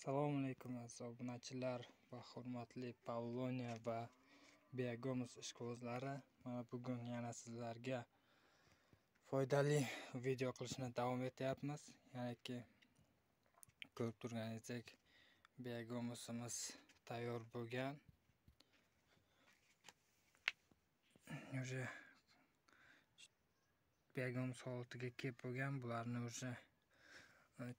Assalomu alaykum aziz obunachilar va hurmatli Pavlonia va Biagomus ishqibozlari. Mana bugun yana sizlarga foydali video qilishni davom etyapmiz. Ya'niki ko'rib turganingizdek Biagomusimiz tayyor bo'lgan. Уже Biagomus holatiga kelib bo'lgan. Bularni уже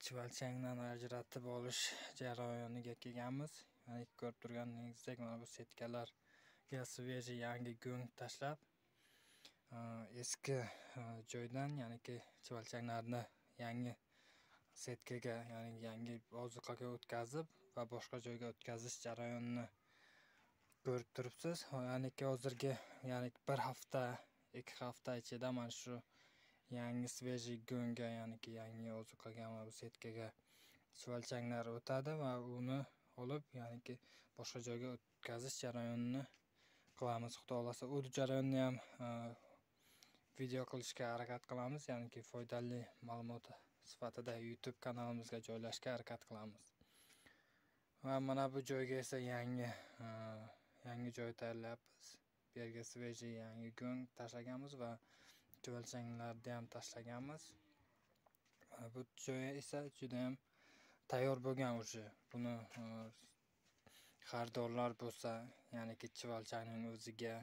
chivalchangdan ajratib olish jarayoniga kelganmiz. Ya'ni ko'rib turganingizdek mana bu setkalarga sveji yangi go'ng tashlab, eski joydan, ya'niki chivalchanglarni yangi setkaga, ya'ni yangi ozuqaga o'tkazib va boshqa joyga o'tkazish jarayonini ko'rib turibsiz. Ya'niki hozirgi, ya'ni bir hafta, 2 hafta ichida mana shu yangi sveji go'ngga, ya'niki yangi ozuqaga, mana bu setkaga chivalchanglar o'tadi va uni olib, ya'niki boshqa joyga o'tkazish jarayonini qilamiz. Xudo xolasa u jarayonni ham video qilishga harakat qilamiz, ya'niki foydali ma'lumot sifatida YouTube kanalimizga joylashga harakat qilamiz. Va mana bu joyga esa yangi joy tayyorlayapmiz. Bu yerga sveji yangi go'ng tashlaganmiz va chivalchanglarni ham tashlaganmiz. Bu joy esa juda ham tayyor bo'lgan уже. Buni xaridorlar bo'lsa, ya'niki chivalchangning o'ziga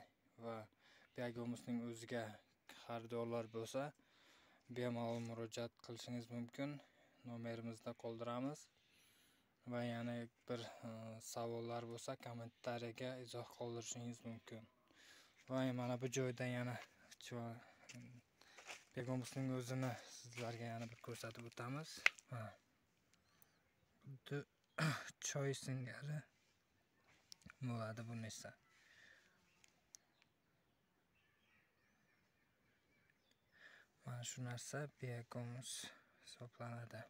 va Biagomusning o'ziga xaridorlar bo'lsa, bemalol murojaat qilishingiz mumkin. Nomerimizda qoldiramiz. Va yana bir savollar bo'lsa, kommentariyaga izoh qoldirishingiz mumkin. Va mana bu joyda yana Biagomusning o'zini sizlarga yana bir ko'rsatib o'tamiz. Xuddi choy singari bo'ladi bu esa. Mana shu narsa Biagomus hisoblanadi.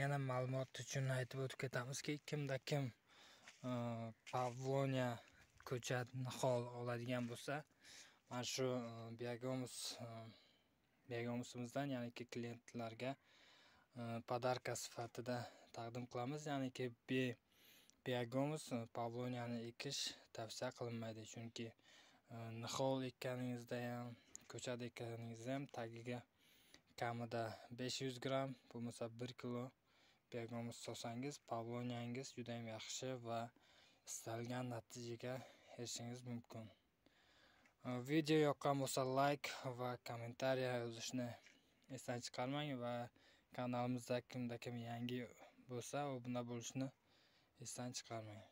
Yana ma'lumot uchun aytib o'tib ketamizki, kimda kim Pavlonia ko'chat nihol oladigan bo'lsa, mana shu Biagomusimizdan, ya'niki klientlarga podarka sifatida taqdim qilamiz. Ya'niki Biagomus Pavloniani ekish tavsiya qilinmaydi, chunki nihol ekkaningizda ham, ko'chat ekkaningizda ham tagiga kamida 500 gram, bo'lmasa 1 kilo Biagomus solsangiz, Pavloniangiz juda ham yaxshi va istalgan natijaga erishishingiz mumkin. Video yoqqan bo'lsa like va kommentariya yozishni esdan chiqarmang va kanalimizda kimda kim yangi bo'lsa, obuna bo'lishni esdan chiqarmang.